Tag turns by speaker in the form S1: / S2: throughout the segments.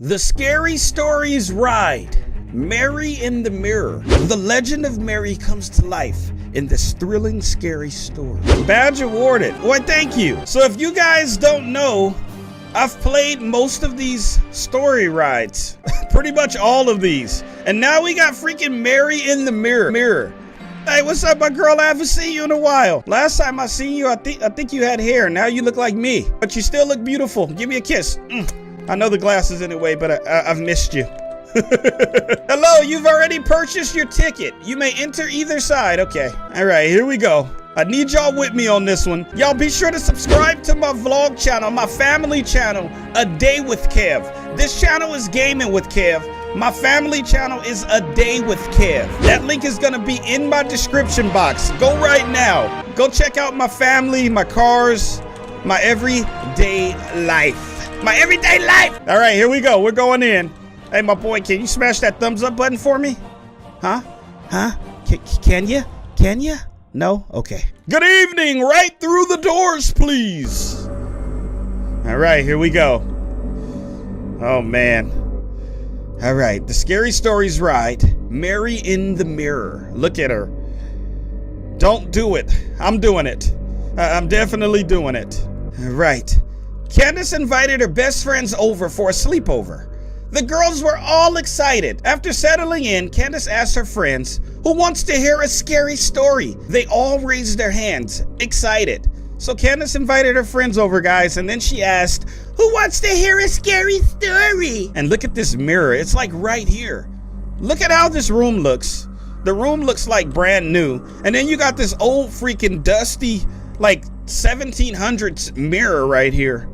S1: The Scary Stories Ride. Mary in the Mirror. The legend of Mary comes to life in this thrilling, scary story. Badge awarded. Why, thank you. So if you guys don't know, I've played most of these story rides. Pretty much all of these. And now we got freaking Mary in the Mirror. Hey, what's up, my girl? I haven't seen you in a while. Last time I seen you, I think you had hair. Now you look like me. But you still look beautiful. Give me a kiss. I know the glasses anyway, but I've missed you. Hello, you've already purchased your ticket. You may enter either side. Okay. All right, here we go. I need y'all with me on this one. Y'all be sure to subscribe to my vlog channel, my family channel, A Day with Kev. This channel is Gaming with Kev. My family channel is A Day with Kev. That link is gonna be in my description box. Go right now. Go check out my family, my cars, my everyday life. My everyday life. All right, here we go. We're going in. Hey, my boy, can you smash that thumbs up button for me? Huh? Can you? Can you? No? Okay. Good evening. Right through the doors, please. All right, here we go. Oh, man. All right, the Scary Stories Ride. Mary in the Mirror. Look at her. Don't do it. I'm doing it. I'm definitely doing it. All right. Candace invited her best friends over for a sleepover. The girls were all excited. After settling in, Candace asked her friends, "Who wants to hear a scary story?" They all raised their hands, excited. So Candace invited her friends over, guys, and then she asked, "Who wants to hear a scary story?" And look at this mirror. It's like right here. Look at how this room looks. The room looks like brand new. And then you got this old freaking dusty, like 1700s mirror right here.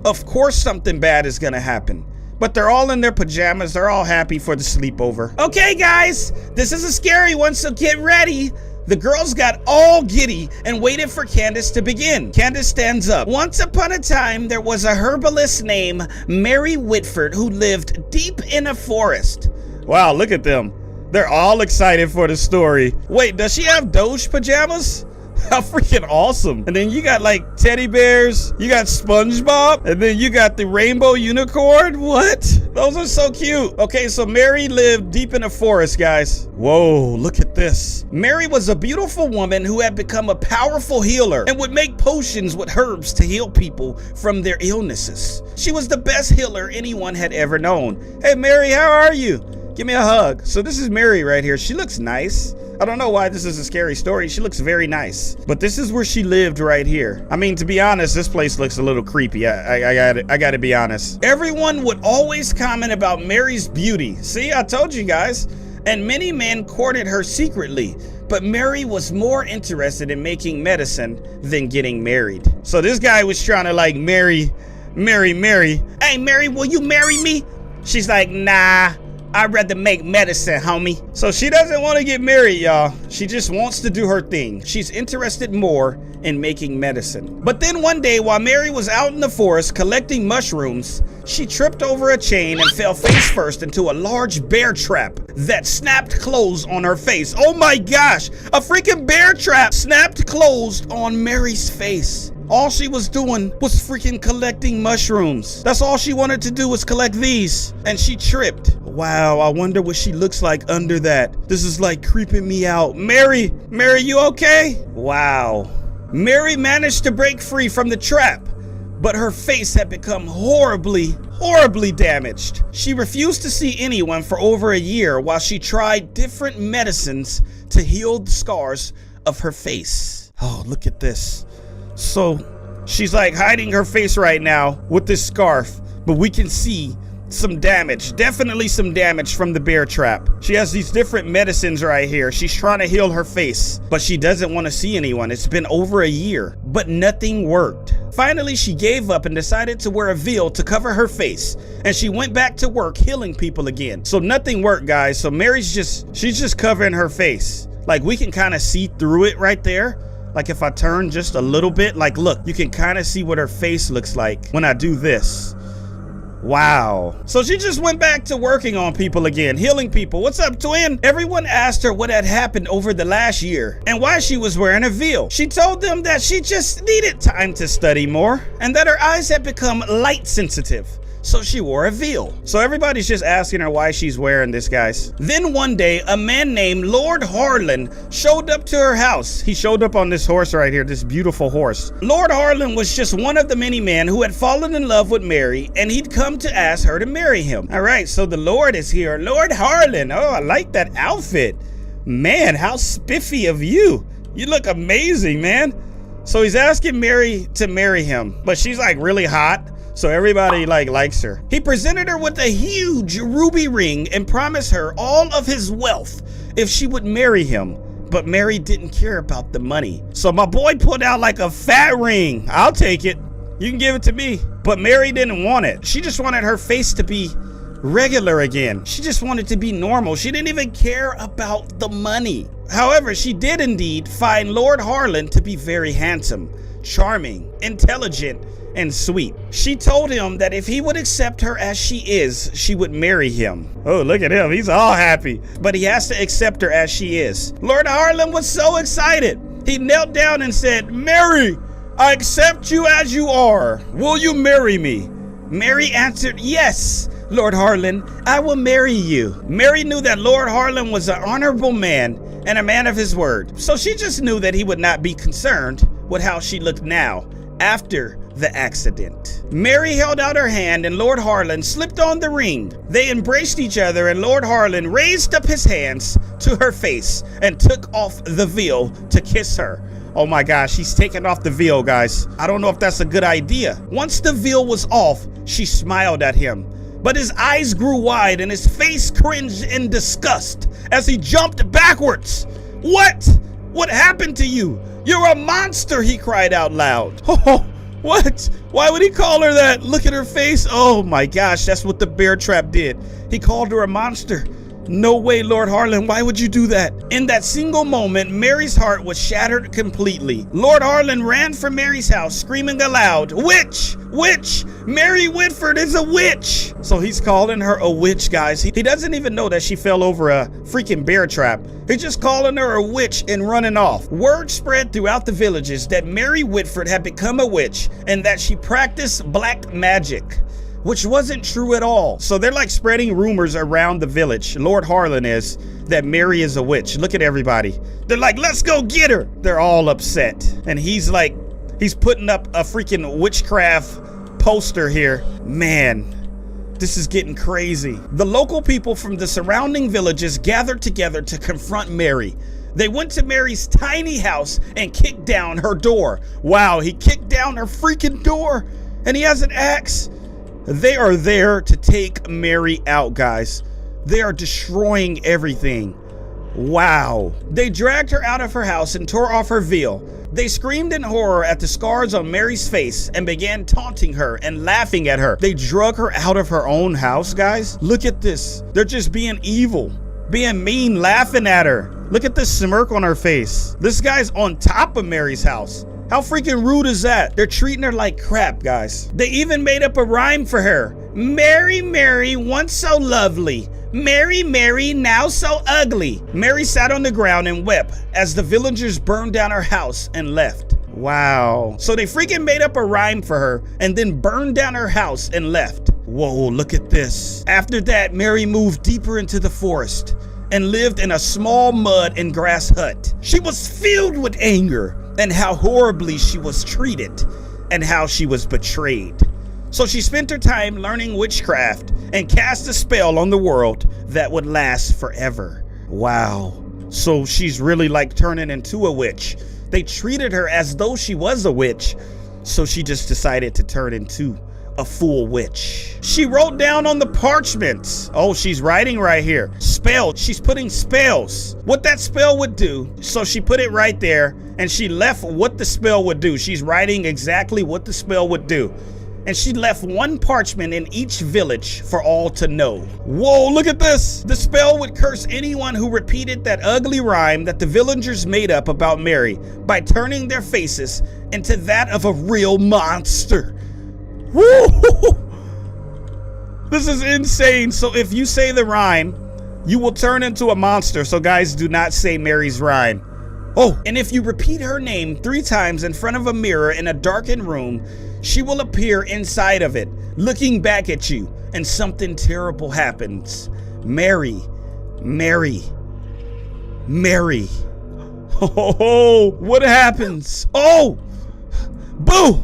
S1: Of course something bad is gonna happen. But they're all in their pajamas. They're all happy for the sleepover. Okay, guys, this is a scary one, so get ready. The girls got all giddy and waited for Candace to begin. Candace stands up. Once upon a time, there was a herbalist named Mary Whitford who lived deep in a forest. Wow, look at them. They're all excited for the story. Wait, does she have Doge pajamas? How freaking awesome. And then you got like teddy bears, you got SpongeBob, and then you got the rainbow unicorn. What? Those are so cute. Okay, so Mary lived deep in a forest, guys. Whoa, look at this. Mary was a beautiful woman who had become a powerful healer and would make potions with herbs to heal people from their illnesses. She was the best healer anyone had ever known. Hey, Mary, how are you? Give me a hug. So this is Mary right here. She looks nice. I don't know why this is a scary story. She looks very nice. But this is where she lived right here. I mean, to be honest, this place looks a little creepy. I gotta be honest. Everyone would always comment about Mary's beauty. See, I told you guys. And many men courted her secretly. But Mary was more interested in making medicine than getting married. So this guy was trying to like Mary. Hey, Mary, will you marry me? She's like, nah. I'd rather make medicine, homie. So she doesn't want to get married, y'all. She just wants to do her thing. She's interested more in making medicine. But then one day, while Mary was out in the forest collecting mushrooms, she tripped over a chain and fell face first into a large bear trap that snapped closed on her face. Oh my gosh, a freaking bear trap snapped closed on Mary's face. All she was doing was freaking collecting mushrooms. That's all she wanted to do was collect these. And she tripped. Wow, I wonder what she looks like under that. This is like creeping me out. Mary, you okay? Wow. Mary managed to break free from the trap, but her face had become horribly damaged. She refused to see anyone for over a year while she tried different medicines to heal the scars of her face. Oh, look at this. So she's like hiding her face right now with this scarf, but we can see some damage, definitely some damage from the bear trap. She has these different medicines right here. She's trying to heal her face, but she doesn't want to see anyone. It's been over a year, but nothing worked. Finally, she gave up and decided to wear a veil to cover her face, and she went back to work healing people again. So nothing worked, guys. So she's just covering her face. Like we can kind of see through it right there. Like if I turn just a little bit, like look, you can kind of see what her face looks like when I do this. Wow. So she just went back to working on people again, healing people. What's up, twin? Everyone asked her what had happened over the last year and why she was wearing a veil. She told them that she just needed time to study more and that her eyes had become light sensitive. so she wore a veil. So everybody's just asking her why she's wearing this, guys. Then one day, a man named Lord Harlan showed up to her house. He showed up on this horse right here, this beautiful horse. Lord Harlan was just one of the many men who had fallen in love with Mary, and he'd come to ask her to marry him. All right, so the Lord is here. Lord Harlan. Oh, I like that outfit. Man, how spiffy of you. You look amazing, man. So he's asking Mary to marry him, but she's like really hot, so everybody likes her. He presented her with a huge ruby ring and promised her all of his wealth if she would marry him. But Mary didn't care about the money. So my boy pulled out like a fat ring. I'll take it. You can give it to me. But Mary didn't want it. She just wanted her face to be regular again. She just wanted to be normal. She didn't even care about the money. However, she did indeed find Lord Harlan to be very handsome, charming, intelligent, and sweet. She told him that if he would accept her as she is, she would marry him. Oh, look at him. He's all happy. But he has to accept her as she is. Lord Harlan was so excited. He knelt down and said, "Mary, I accept you as you are. Will you marry me?" Mary answered, "Yes, Lord Harlan, I will marry you." Mary knew that Lord Harlan was an honorable man and a man of his word, so she just knew that he would not be concerned with how she looked now after the accident. Mary held out her hand and Lord Harlan slipped on the ring. They embraced each other and Lord Harlan raised up his hands to her face and took off the veil to kiss her. Oh my gosh, he's taking off the veil, guys. I don't know if that's a good idea. Once the veil was off, she smiled at him. But his eyes grew wide and his face cringed in disgust as he jumped backwards. What? What happened to you? You're a monster, he cried out loud. Oh, what? Why would he call her that? Look at her face. Oh my gosh, that's what the bear trap did. He called her a monster. No way, Lord Harlan, why would you do that? In that single moment, Mary's heart was shattered completely. Lord Harlan ran from Mary's house, screaming aloud, "Witch! Witch! Mary Whitford is a witch!" So he's calling her a witch, guys. He doesn't even know that she fell over a freaking bear trap. He's just calling her a witch and running off. Word spread throughout the villages that Mary Whitford had become a witch and that she practiced black magic, which wasn't true at all. So they're like spreading rumors around the village. Lord Harlan is that Mary is a witch. Look at everybody. They're like, "Let's go get her." They're all upset. And he's putting up a freaking witchcraft poster here. Man, this is getting crazy. The local people from the surrounding villages gathered together to confront Mary. They went to Mary's tiny house and kicked down her door. Wow, he kicked down her freaking door and he has an axe. They are there to take Mary out, guys. They are destroying everything. Wow. They dragged her out of her house and tore off her veil. They screamed in horror at the scars on Mary's face and began taunting her and laughing at her. They drug her out of her own house, guys. Look at this. They're just being evil, being mean, laughing at her. Look at this smirk on her face. This guy's on top of Mary's house. How freaking rude is that? They're treating her like crap, guys. They even made up a rhyme for her. "Mary, Mary, once so lovely. Mary, Mary, now so ugly." Mary sat on the ground and wept as the villagers burned down her house and left. Wow. So they freaking made up a rhyme for her and then burned down her house and left. Whoa, look at this. After that, Mary moved deeper into the forest and lived in a small mud and grass hut. She was filled with anger and how horribly she was treated and how she was betrayed. So she spent her time learning witchcraft and cast a spell on the world that would last forever. Wow. So she's really like turning into a witch. They treated her as though she was a witch, so she just decided to turn into a full witch. She wrote down on the parchments. Oh, she's writing right here. Spell. She's putting spells. What that spell would do. So she put it right there and she left what the spell would do. She's writing exactly what the spell would do. And she left one parchment in each village for all to know. Whoa, look at this. The spell would curse anyone who repeated that ugly rhyme that the villagers made up about Mary by turning their faces into that of a real monster. Woo! This is insane. So if you say the rhyme, you will turn into a monster. So guys, do not say Mary's rhyme. Oh, and if you repeat her name 3 times in front of a mirror in a darkened room, she will appear inside of it, looking back at you, and something terrible happens. Mary. Oh, what happens? Oh, boo!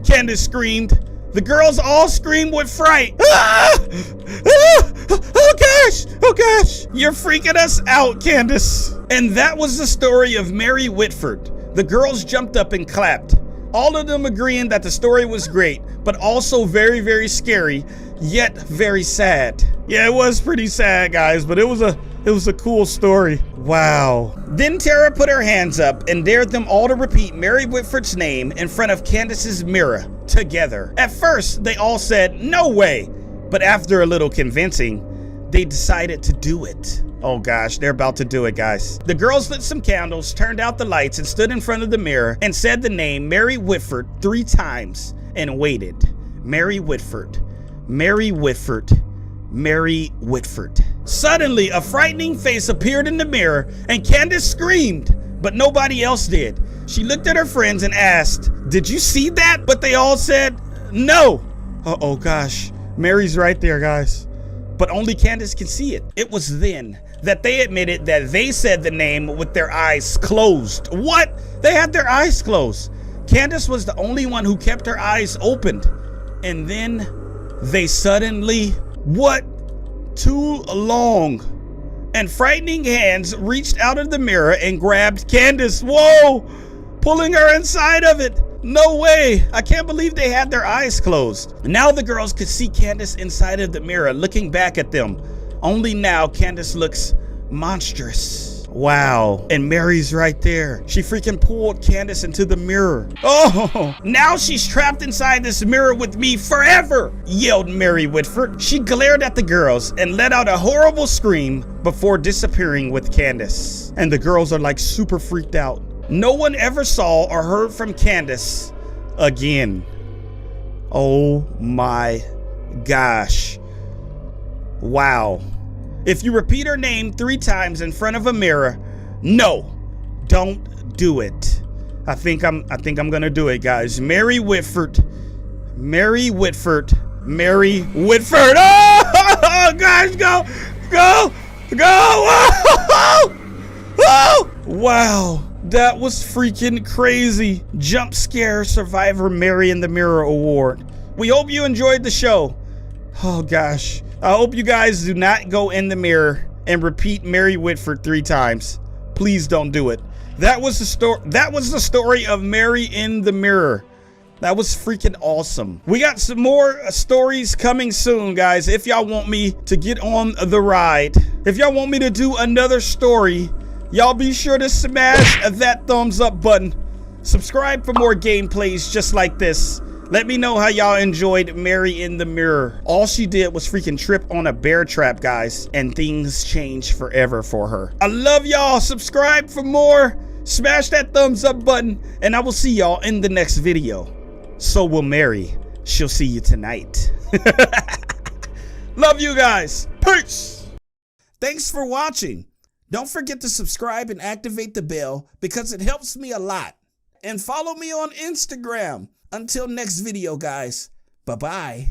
S1: Candace screamed. The girls all screamed with fright. Ah! Ah! Oh gosh, you're freaking us out, Candace. And that was the story of Mary Whitford. The girls jumped up and clapped, all of them agreeing that the story was great, but also very, very scary, yet very sad. Yeah, it was pretty sad, guys, but it was a cool story. Wow. Then Tara put her hands up and dared them all to repeat Mary Whitford's name in front of Candace's mirror together. At first, they all said, no way. But after a little convincing, they decided to do it. Oh gosh, they're about to do it, guys. The girls lit some candles, turned out the lights, and stood in front of the mirror and said the name Mary Whitford 3 times and waited. Mary Whitford, Mary Whitford, Mary Whitford. Suddenly, a frightening face appeared in the mirror and Candace screamed, but nobody else did. She looked at her friends and asked, did you see that? But they all said, no. Oh gosh, Mary's right there, guys. But only Candace can see it. It was then that they admitted that they said the name with their eyes closed. What? They had their eyes closed. Candace was the only one who kept her eyes opened. And then they suddenly, what? Too long and frightening hands reached out of the mirror and grabbed Candace. Whoa! Pulling her inside of it. No way. I can't believe they had their eyes closed. Now the girls could see Candace inside of the mirror looking back at them. Only now Candace looks monstrous. Wow. And Mary's right there. She freaking pulled Candace into the mirror. Oh, now she's trapped inside this mirror with me forever, yelled Mary Whitford. She glared at the girls and let out a horrible scream before disappearing with Candace. And the girls are like super freaked out. No one ever saw or heard from Candace again. Oh my gosh. Wow. If you repeat her name 3 times in front of a mirror, no, don't do it. I think I'm gonna do it, guys. Mary Whitford, Mary Whitford, Mary Whitford. Oh gosh, go. Oh, wow. That was freaking crazy. Jump Scare Survivor Mary in the Mirror Award. We hope you enjoyed the show. Oh gosh. I hope you guys do not go in the mirror and repeat Mary Whitford 3 times. Please don't do it. That was the story of Mary in the Mirror. That was freaking awesome. We got some more stories coming soon, guys. If y'all want me to get on the ride, if y'all want me to do another story, y'all be sure to smash that thumbs up button. Subscribe for more gameplays just like this. Let me know how y'all enjoyed Mary in the Mirror. All she did was freaking trip on a bear trap, guys, and things changed forever for her. I love y'all. Subscribe for more. Smash that thumbs up button, and I will see y'all in the next video. So will Mary. She'll see you tonight. Love you guys. Peace. Thanks for watching. Don't forget to subscribe and activate the bell because it helps me a lot. And follow me on Instagram. Until next video, guys. Bye-bye.